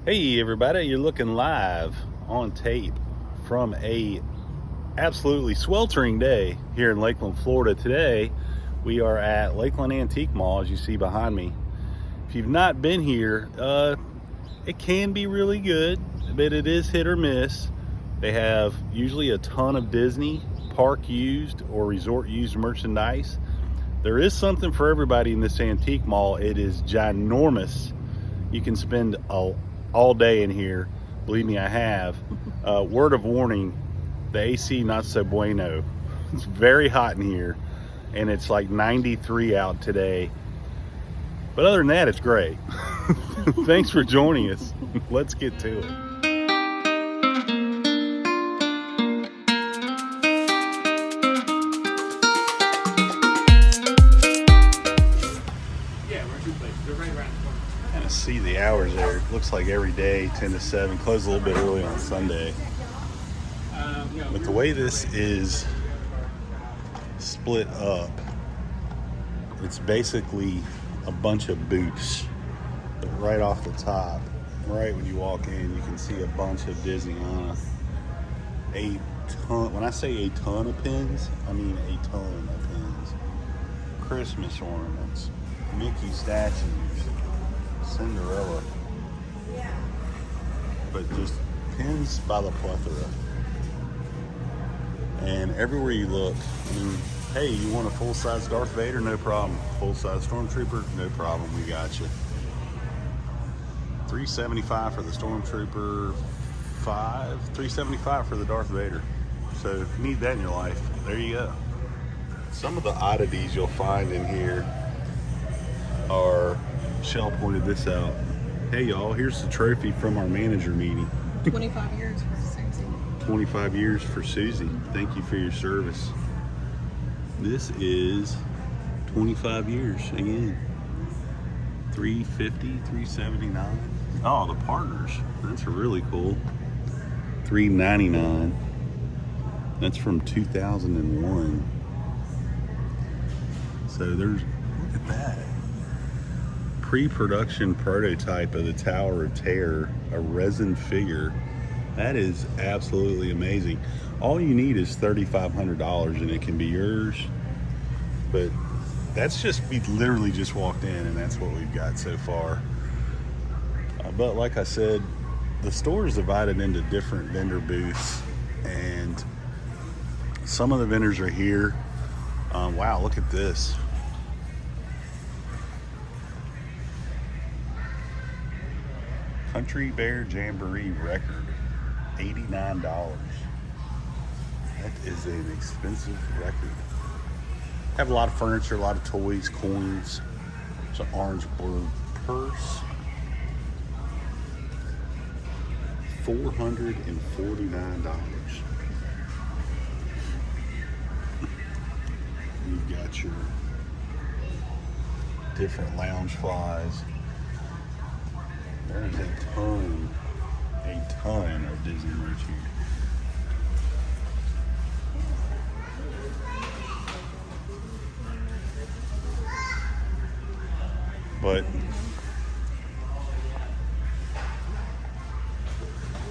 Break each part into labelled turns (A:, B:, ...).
A: Hey everybody, you're looking live on tape from a absolutely sweltering day here in Lakeland, Florida. Today we are at Lakeland Antique Mall, as you see behind me. If you've not been here, it can be really good, but it is hit or miss. They have usually a ton of Disney park used or resort used merchandise. There is something for everybody in this antique mall. It is ginormous. You can spend all day in here. Believe me, I have. Word of warning, the AC not so bueno. It's very hot in here, and it's like 93 out today. But other than that, it's great. Thanks for joining us. Let's get to it. Kind of see the hours there. It looks like every day 10 to 7, close a little bit early on Sunday. But the way this is split up, it's basically a bunch of booths. But right off the top, right when you walk in, you can see a bunch of Disney on a ton. When I say a ton of pins, I mean a ton of pins. Christmas ornaments, Mickey statues, Cinderella, but just pins by the plethora. And everywhere you look, I mean, hey, you want a full-size Darth Vader? No problem. Full-size Stormtrooper? No problem. We got you. $375 for the Stormtrooper, $375 for the Darth Vader. So if you need that in your life, there you go. Some of the oddities you'll find in here are, Shell pointed this out. Hey y'all, here's the trophy from our manager meeting.
B: 25 years for Susie.
A: 25 years for Susie. Thank you for your service. This is 25 years again. $350, $379. Oh, the partners. That's really cool. $399. That's from 2001. So there's, look at that. Pre-production prototype of the Tower of Terror, a resin figure. That is absolutely amazing. All you need is $3,500 and it can be yours. But that's just, we literally just walked in and that's what we've got so far. But like I said, the store is divided into different vendor booths, and some of the vendors are here. Wow, look at this. Country Bear Jamboree record, $89. That is an expensive record. Have a lot of furniture, a lot of toys, coins. It's an orange blue purse. $449. You've got your different lounge flies. There's a ton of Disney merch here. But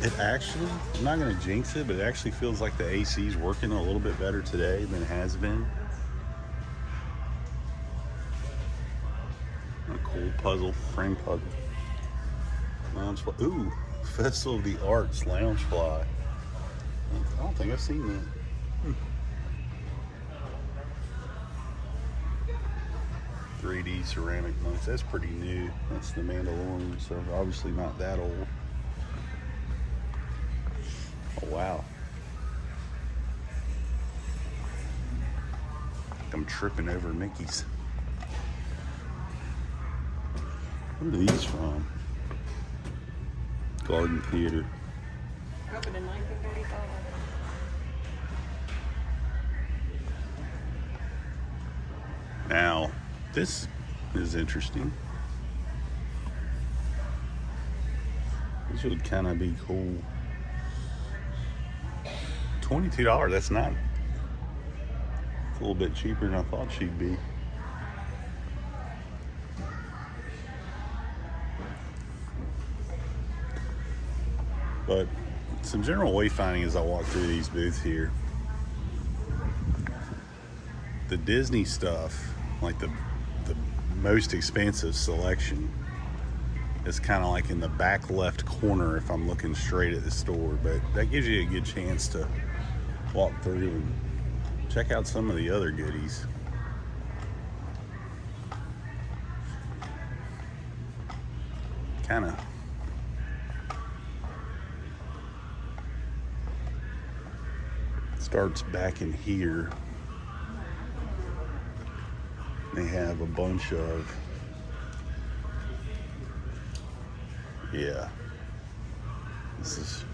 A: it actually, I'm not going to jinx it, but it actually feels like the AC is working a little bit better today than it has been. A cool puzzle, frame puzzle. Loungefly. Ooh, Festival of the Arts Loungefly. I don't think I've seen that. 3D ceramic monks. That's pretty new. That's the Mandalorian, so obviously not that old. Oh, wow. I'm tripping over Mickey's. What are these from? Garden Theater.
B: Opened in 1935.
A: Now, this is interesting. This would kind of be cool. $22, that's not, it's a little bit cheaper than I thought she'd be. But some general wayfinding as I walk through these booths here. The Disney stuff, like the most expansive selection, is kind of like in the back left corner if I'm looking straight at the store. But that gives you a good chance to walk through and check out some of the other goodies. Kind of starts back in here. They have a bunch of, yeah, this is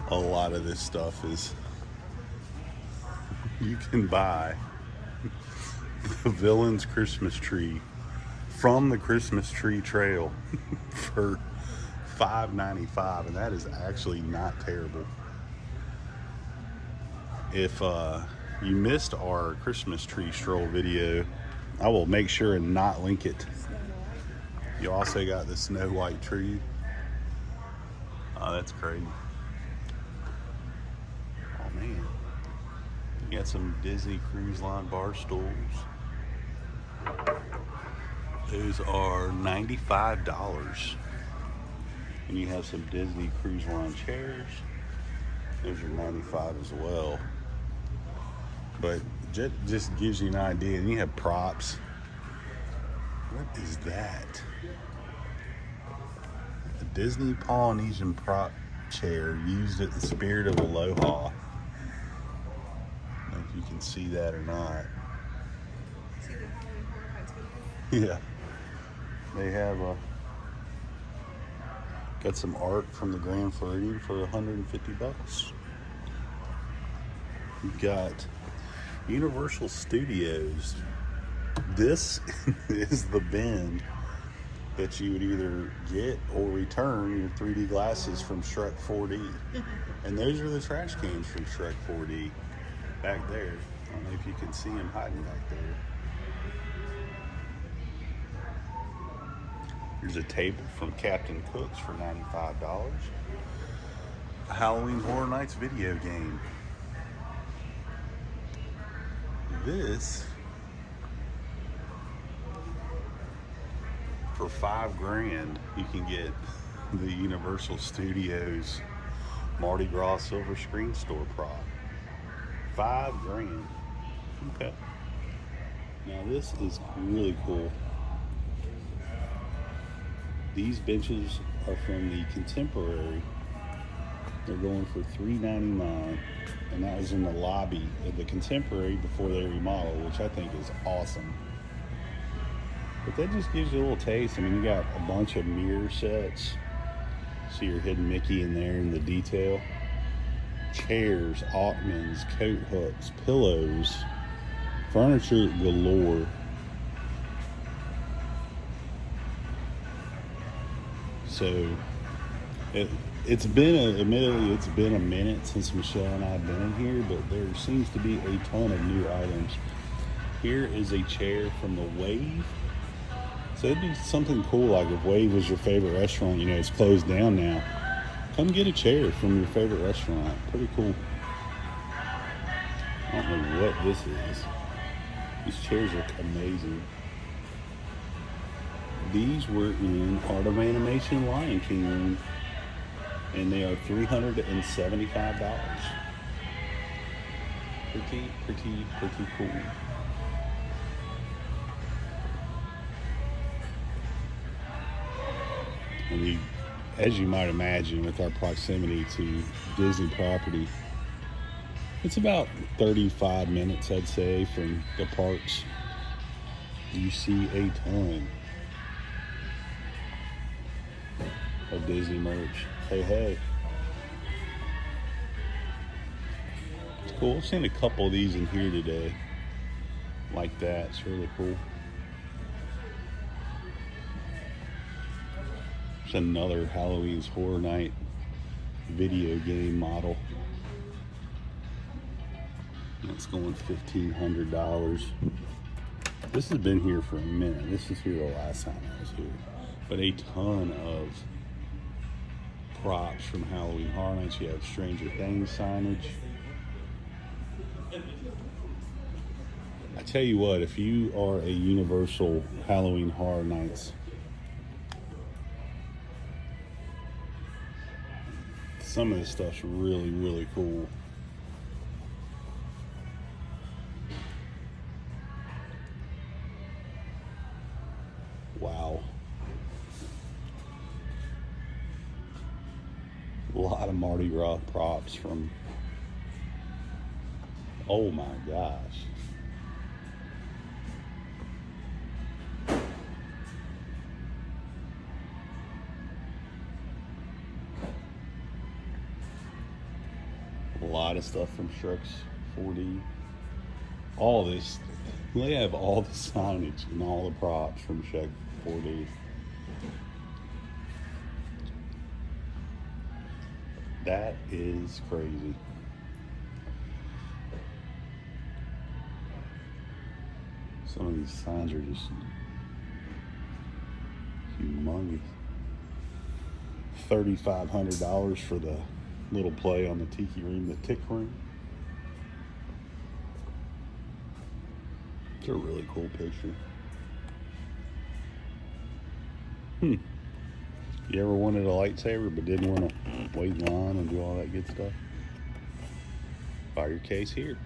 A: a lot of this stuff is you can buy the villain's Christmas tree from the Christmas tree trail for $5.95, and that is actually not terrible. If you missed our Christmas tree stroll video, I will make sure and not link it. You also got the Snow White tree. Oh, that's crazy. Oh man. You got some Disney Cruise Line bar stools. Those are $95. And you have some Disney Cruise Line chairs. Those are $95 as well. But just gives you an idea. And you have props. What is that? A Disney Polynesian prop chair used at the Spirit of Aloha. I don't know if you can see that or not.
B: See the Halloween Horror Nights video?
A: Yeah. They have got some art from the Grand Floridian for $150. You've got Universal Studios. This is the bin that you would either get or return your 3D glasses from Shrek 4D. And those are the trash cans from Shrek 4D back there. I don't know if you can see them hiding back there. Here's a table from Captain Cook's for $95. A Halloween Horror Nights video game. This for $5,000 you can get the Universal Studios Mardi Gras Silver Screen Store prop. $5,000. Okay. Now this is really cool. These benches are from the Contemporary. They're going for $3.99, and that was in the lobby of the Contemporary before they remodeled, which I think is awesome. But that just gives you a little taste. I mean, you got a bunch of mirror sets. See your hidden Mickey in there in the detail. Chairs, ottomans, coat hooks, pillows, furniture galore. So admittedly it's been a minute since Michelle and I have been in here, but there seems to be a ton of new items. Here is a chair from the Wave. So it'd be something cool, like if Wave was your favorite restaurant, you know, it's closed down now. Come get a chair from your favorite restaurant. Pretty cool. I don't know what this is. These chairs look amazing. These were in Art of Animation Lion King room, and they are $375. Pretty cool. And as you might imagine, with our proximity to Disney property, it's about 35 minutes, I'd say, from the parks. You see a ton of Disney merch. Hey. It's cool. I've seen a couple of these in here today. Like that. It's really cool. There's another Halloween's Horror Night video game model. That's going $1,500. This has been here for a minute. This is here the last time I was here. But a ton of props from Halloween Horror Nights. You have Stranger Things signage. I tell you what, if you are a Universal Halloween Horror Nights, some of this stuff's really, really cool. Wow. A lot of Mardi Gras props from, oh my gosh. A lot of stuff from Shrek's 4D. All this, they have all the signage and all the props from Shrek 4D. That is crazy. Some of these signs are just humongous. $3,500 for the little play on the tiki room, the tick room. It's a really cool picture. You ever wanted a lightsaber but didn't want to wait in line and do all that good stuff? Buy your case here.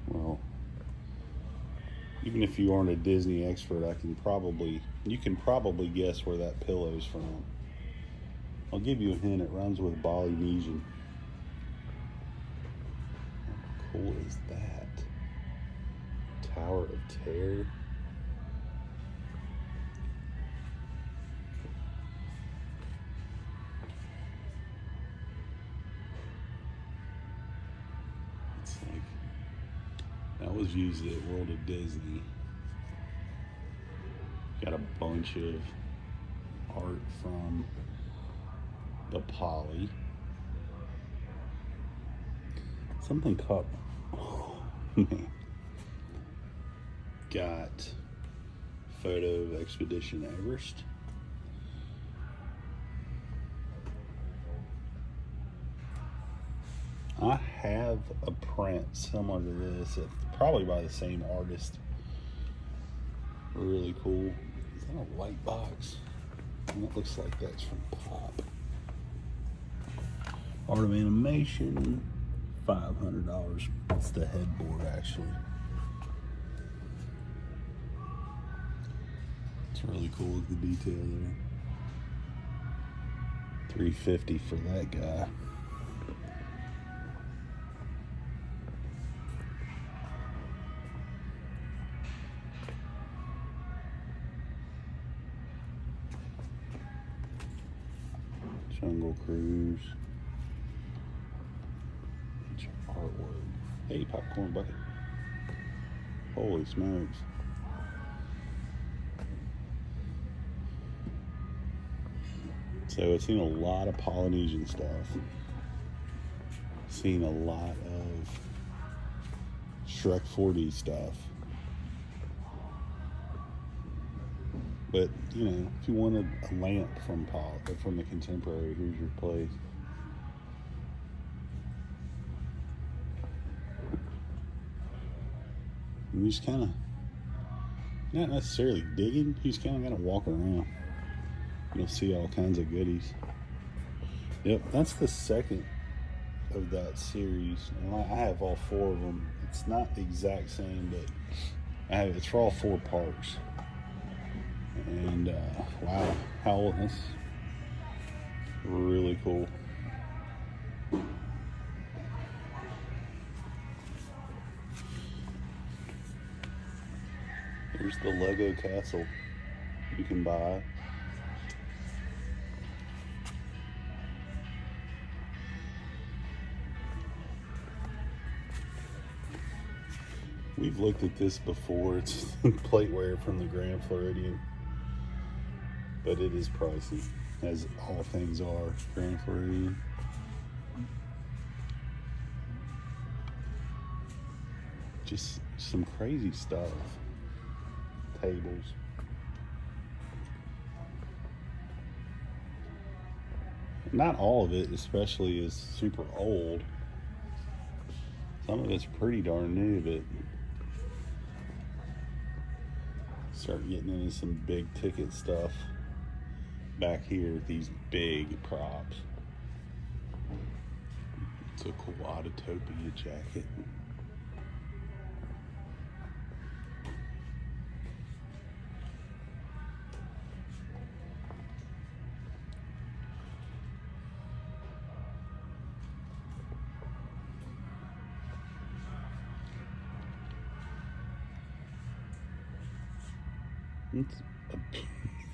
A: Well, even if you aren't a Disney expert, you can probably guess where that pillow's from. I'll give you a hint, it rhymes with Polynesian. How cool is that? Tower of Terror. It's like, that was used at World of Disney. Got a bunch of art from the Poly. Something caught. Oh, man. Got photo of Expedition Everest. I have a print similar to this, probably by the same artist. Really cool. Is that a white box? And it looks like that's from Pop. Art of Animation, $500. It's the headboard, actually. It's really cool with the detail there. $350 for that guy. Jungle Cruise. Artwork. Hey, popcorn bucket. Holy smokes. So it's seen a lot of Polynesian stuff. Seen a lot of Shrek 4D stuff. But, you know, if you wanted a lamp from the Contemporary, here's your place. And you just kind of, not necessarily digging, you just kind of got to walk around. You'll see all kinds of goodies. Yep, that's the second of that series. And I have all four of them. It's not the exact same, but it's for all four parks. And wow, how old is this? Really cool. Here's the Lego castle you can buy. We've looked at this before. It's plateware from the Grand Floridian, but it is pricey, as all things are Grand Floridian. Just some crazy stuff. Tables. Not all of it, especially, is super old. Some of it's pretty darn new, but start getting into some big ticket stuff back here with these big props. It's a cool Autotopia jacket.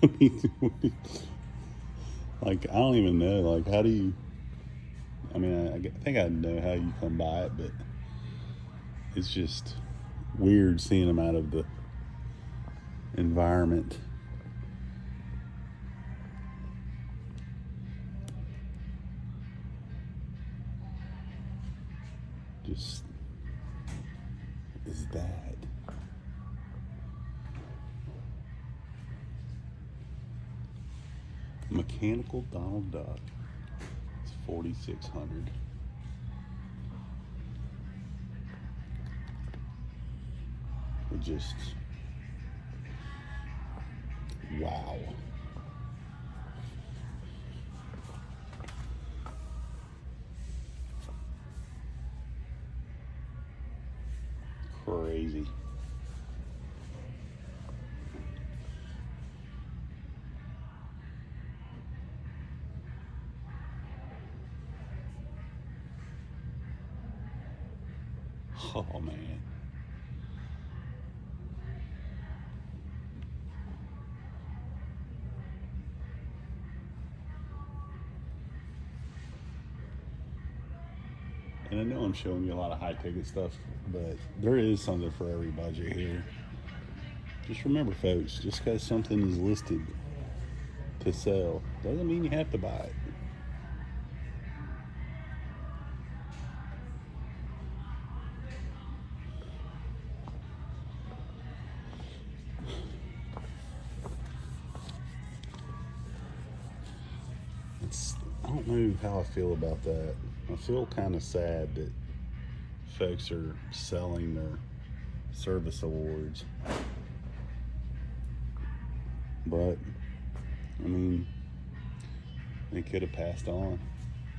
A: I mean, like, I don't even know, like, how do you, I mean, I think I know how you come by it, but it's just weird seeing them out of the environment. Just, is that? Mechanical Donald Duck. It's $4,600. It just, wow. Crazy. Oh man. And I know I'm showing you a lot of high ticket stuff, but there is something for every budget here. Just remember, folks, just because something is listed to sell doesn't mean you have to buy it. I don't know how I feel about that. I feel kind of sad that folks are selling their service awards. But, I mean, they could have passed on.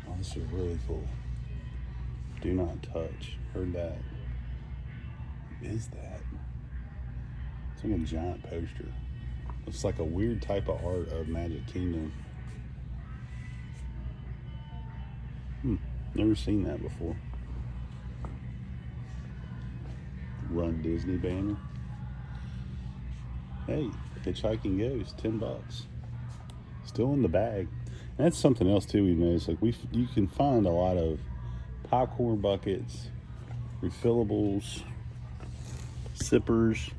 A: Oh, this is really cool. Do not touch. Heard that. What is that? It's like a giant poster. It's like a weird type of art of Magic Kingdom. Never seen that before. Run Disney banner. Hey, Hitchhiking Ghost, $10. Still in the bag. And that's something else too we've noticed. Like you can find a lot of popcorn buckets, refillables, sippers.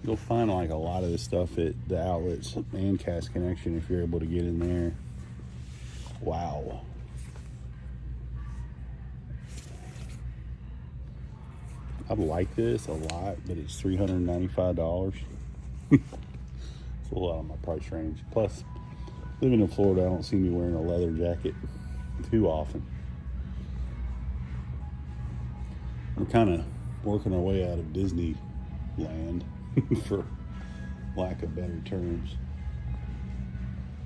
A: You'll find like a lot of this stuff at the outlets and Cast Connection if you're able to get in there. Wow. I like this a lot, but it's $395. It's a lot on my price range. Plus, living in Florida, I don't see me wearing a leather jacket too often. We're kind of working our way out of Disneyland, for lack of better terms.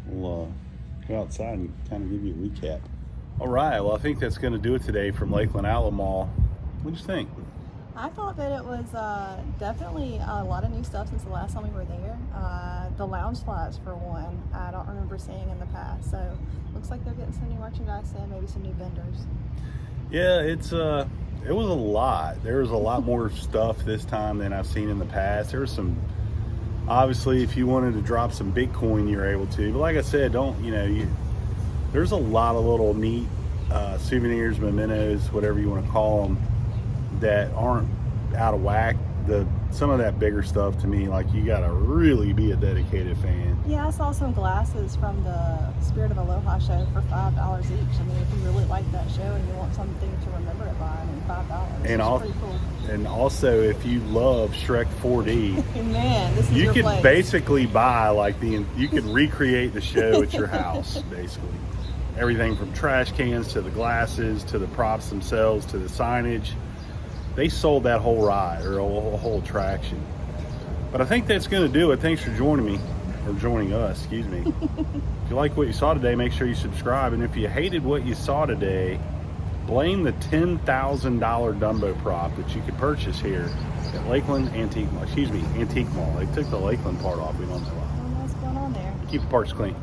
A: We'll go outside and kind of give you a recap. All right, well, I think that's going to do it today from Lakeland Outlet Mall. What do you think?
B: I thought that it was definitely a lot of new stuff since the last time we were there. The lounge slides, for one, I don't remember seeing in the past. So looks like they're getting some new merchandise in, maybe some new vendors.
A: Yeah, it was a lot. There was a lot more stuff this time than I've seen in the past. There was some, obviously, if you wanted to drop some Bitcoin, you're able to. But like I said, there's a lot of little neat souvenirs, mementos, whatever you want to call them, that aren't out of whack. Some of that bigger stuff, to me, like, you gotta really be a dedicated fan.
B: Yeah, I saw some glasses from the Spirit of Aloha show for $5 each. I mean, if you really like that show and you want something to remember it by, I mean, $5 is pretty cool.
A: And also, if you love Shrek 4D,
B: man, this is
A: you
B: your
A: could
B: place.
A: basically buy you could recreate the show at your house, basically. Everything from trash cans to the glasses to the props themselves to the signage. They sold that whole ride, or a whole attraction. But I think that's going to do it. Thanks for joining me, or joining us, excuse me. If you like what you saw today, make sure you subscribe. And if you hated what you saw today, blame the $10,000 Dumbo prop that you could purchase here at Lakeland Antique Mall. Excuse me, Antique Mall. They took the Lakeland part off. We don't know why.
B: What's going on there?
A: Keep the parts clean.